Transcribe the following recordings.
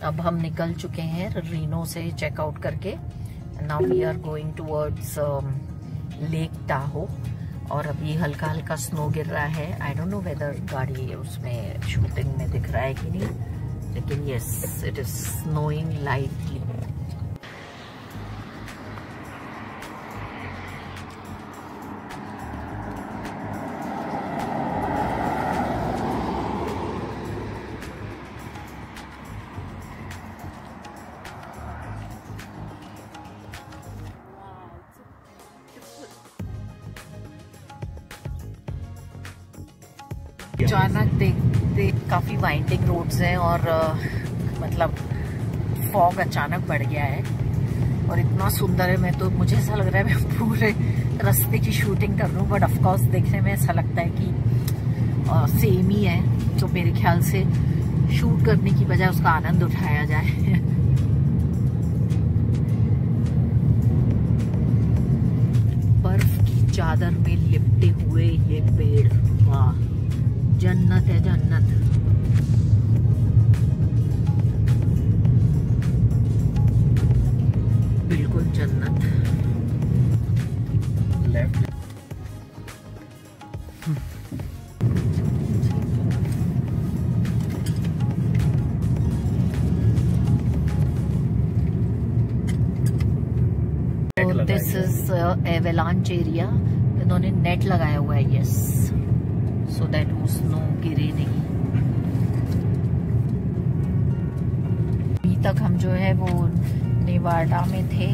अब हम निकल चुके हैं रीनो से चेकआउट करके। Now we are going towards Lake Tahoe. और अभी हल्का हल्का स्नो गिर रहा है। आई डोंट नो वेदर गाड़ी उसमें शूटिंग में दिख रहा है कि नहीं, लेकिन yes it is snowing lightly. अचानक देख काफी वाइंडिंग रोड्स हैं और मतलब फॉग अचानक बढ़ गया है और इतना सुंदर है। मैं तो मुझे ऐसा लग रहा है मैं पूरे रास्ते की शूटिंग कर रहा हूँ, बट ऑफ कोर्स देखने में ऐसा लगता है कि सेम ही है। तो मेरे ख्याल से शूट करने की बजाय उसका आनंद उठाया जाए। बर्फ की चादर में लिपटे हुए ये पेड़, वाह जन्नत है जन्नत। बिल्कुल जन्नत। Left this is avalanche area. इन्होंने नेट लगाया हुआ है, यस, सो दैट वो स्नो गिरे नहीं। अभी तक हम जो है वो नेवाडा में थे,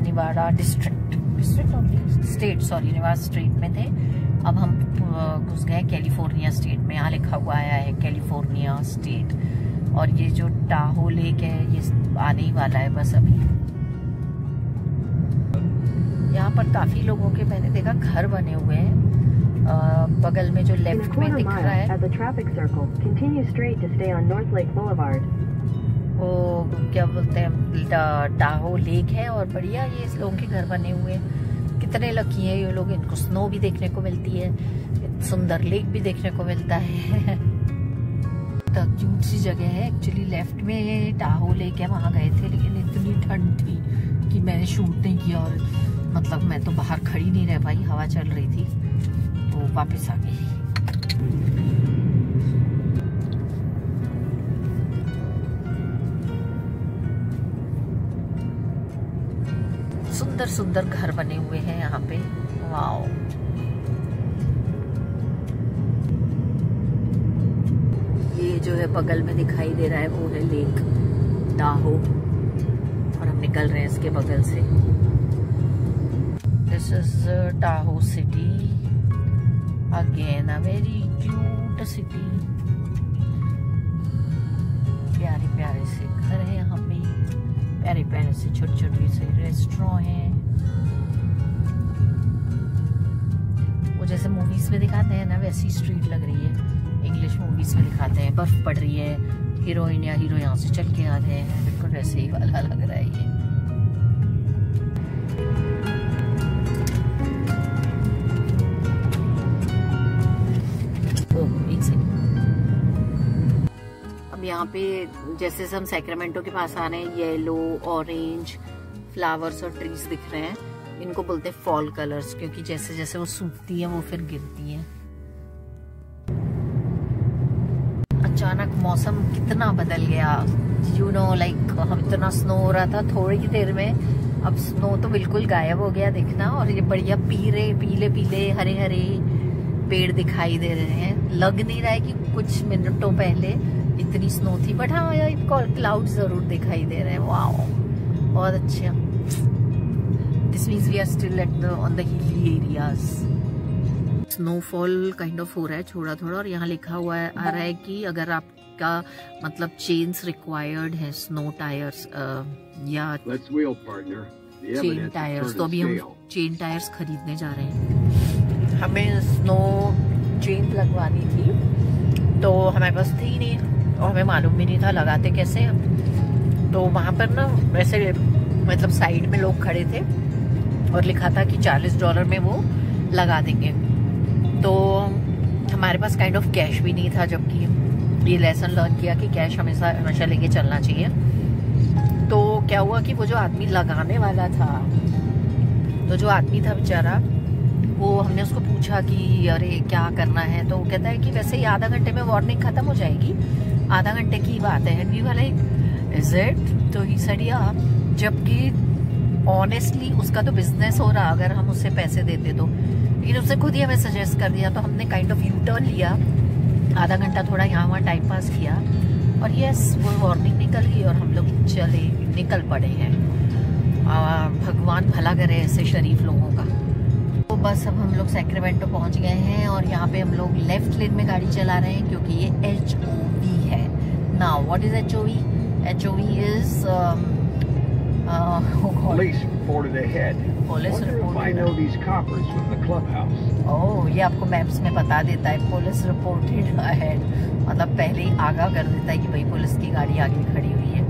नेवाडा नेवाडा स्टेट में थे। अब हम घुस गए कैलिफोर्निया स्टेट में। यहाँ लिखा हुआ आया है कैलिफोर्निया स्टेट। और ये जो टाहो लेक है ये आने ही वाला है बस अभी। यहाँ पर काफी लोगों के मैंने देखा घर बने हुए हैं। बगल में जो लेफ्ट में दिख रहा है वो क्या बोलते हैं, टाहो लेक है। और बढ़िया ये इस लोगों के घर बने हुए हैं। कितने लकी हैं ये लोग, इनको स्नो भी देखने को मिलती है, सुंदर लेक भी देखने को मिलता है। क्यूट सी जगह है। एक्चुअली लेफ्ट में टाहो लेक है, वहाँ गए थे लेकिन इतनी ठंड थी कि मैंने शूट नहीं किया। और मतलब मैं तो बाहर खड़ी नहीं रह पाई, हवा चल रही थी, तो वापस आ गई। सुंदर सुंदर घर बने हुए हैं यहाँ पे, वाओ। ये जो है बगल में दिखाई दे रहा है वो है लेक टाहो और हम निकल रहे हैं इसके बगल से। This is Tahoe city, again a very cute city. प्यारे प्यारे से घर है यहाँ पे, प्यारे प्यारे से छोटे छोटे से रेस्टोरेंट हैं। वो जैसे मूवीज में दिखाते हैं ना वैसी स्ट्रीट लग रही है। इंग्लिश मूवीज में दिखाते हैं बर्फ पड़ रही है, हीरोइन या हीरो यहाँ से चल के आ रहे हैं, बिल्कुल वैसे ही वाला लग रहा है ये। अब यहाँ पे जैसे हम सैक्रामेंटो के पास आ रहे हैं, येलो ऑरेंज फ्लावर्स और ट्रीज दिख रहे हैं। इनको बोलते हैं फॉल कलर्स, क्योंकि जैसे जैसे वो सूखती है वो फिर गिरती है। अचानक मौसम कितना बदल गया, यू नो लाइक हम इतना स्नो हो रहा था थोड़ी ही देर में, अब स्नो तो बिल्कुल गायब हो गया दिखना। और ये बढ़िया पीले पीले हरे हरे पेड़ दिखाई दे रहे हैं। लग नहीं रहा है कि कुछ मिनटों पहले इतनी स्नो थी, बट हाँ यार क्लाउड जरूर दिखाई दे रहे हैं। वाओ बहुत अच्छा। This means we are still at on the hilly areas. Snowfall kind of हो रहा है थोड़ा थोड़ा। और यहाँ लिखा हुआ है आ रहा है कि अगर आपका मतलब चेन्स रिक्वायर्ड है, स्नो टायर्स या चेन टायर्स, तो अभी हम चेन टायर्स खरीदने जा रहे हैं। हमें स्नो चेन लगवानी थी तो हमारे पास थी ही नहीं और हमें मालूम भी नहीं था लगाते कैसे हम। तो वहाँ पर ना वैसे मतलब साइड में लोग खड़े थे और लिखा था कि $40 में वो लगा देंगे। तो हमारे पास काइंड ऑफ कैश भी नहीं था, जबकि ये लेसन लर्न किया कि कैश हमेशा लेके चलना चाहिए। तो क्या हुआ कि वो जो आदमी लगाने वाला था, तो जो आदमी था बेचारा, वो हमने उसको पूछा कि अरे क्या करना है, तो वो कहता है कि वैसे ही आधा घंटे में वार्निंग खत्म हो जाएगी, आधा घंटे की बात है। And we were like is it? तो ही सेड या, जबकि ऑनेस्टली उसका तो बिजनेस हो रहा, अगर हम उससे पैसे देते तो। लेकिन उसने खुद ही हमें सजेस्ट कर दिया, तो हमने काइंड ऑफ यू टर्न लिया, आधा घंटा थोड़ा यहाँ वहाँ टाइम पास किया, और यस वो वार्निंग निकल गई और हम लोग निकल पड़े हैं। भगवान भला करे ऐसे शरीफ लोगों का। तो बस अब हम लोग सैक्रामेंटो पहुँच गए हैं और यहाँ पे हम लोग लेफ्ट लेन में गाड़ी चला रहे हैं क्योंकि ये HOV है। Now what is HOV? HOV is Police reported ahead. Police reported. If I know these coppers from the clubhouse. Oh, ये आपको मैप्स में बता देता है पुलिस रिपोर्टेड अहेड, मतलब पहले ही आगाह कर देता है कि भाई पुलिस की गाड़ी आगे खड़ी हुई है।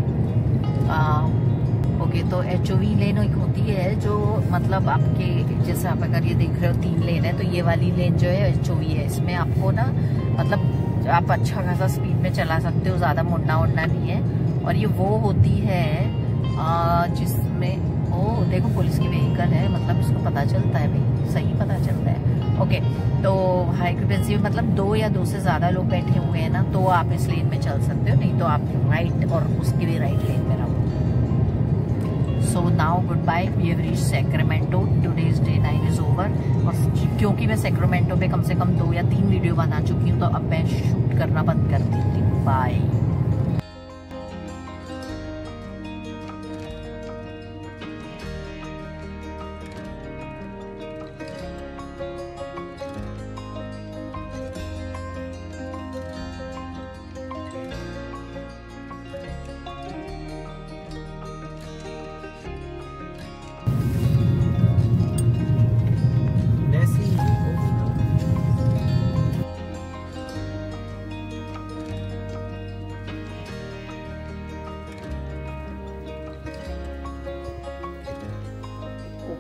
ओके, तो HOV लेन एक होती है जो मतलब आपके, जैसे आप अगर ये देख रहे हो 3 लेन है, तो ये वाली लेन जो है HOV है। इसमें आपको ना मतलब आप अच्छा खासा स्पीड में चला सकते हो, ज़्यादा मुड़ना उड़ना नहीं है। और ये वो होती है जिसमें देखो पुलिस की व्हीकल है, मतलब इसको पता चलता है भाई, सही पता चलता है। ओके, तो हाई फ्रिक्वेंसी मतलब 2 या 2 से ज़्यादा लोग बैठे हुए हैं ना, तो आप इस लेन में चल सकते हो, नहीं तो आप राइट और उसकी भी राइट लेन में रहो। So now goodbye, we have reached Sacramento, today's day 9 is over. और क्योंकि मैं सैक्रामेंटो पे कम से कम 2 या 3 वीडियो बना चुकी हूँ, तो अब मैं शूट करना बंद कर देती हूँ। बाय।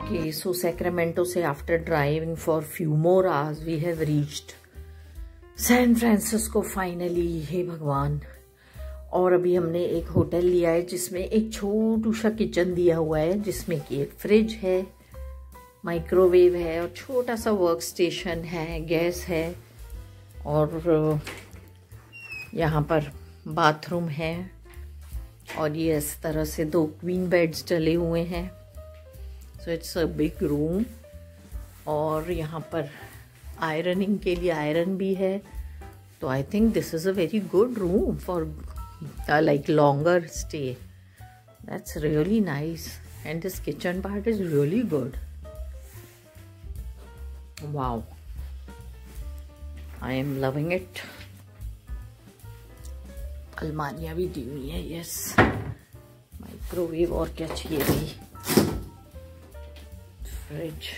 Okay, so Sacramento से after driving for few more hours we have reached San Francisco finally। हे भगवान। और अभी हमने एक होटल लिया है जिसमें एक छोटू सा किचन दिया हुआ है, जिसमें कि एक फ्रिज है, माइक्रोवेव है और छोटा सा वर्क स्टेशन है, गैस है, और यहाँ पर बाथरूम है। और ये इस तरह से 2 क्वीन बेड्स डले हुए हैं। So it's a big room. और यहाँ पर आयरनिंग के लिए आयरन भी है। तो I think this is a very good room for like longer stay. That's really nice and this kitchen part is really good. Wow, I am loving it. अलमारियाँ भी दी हुई है, यस, माइक्रोवेव, और क्या चाहिए भाई, फ्रिज।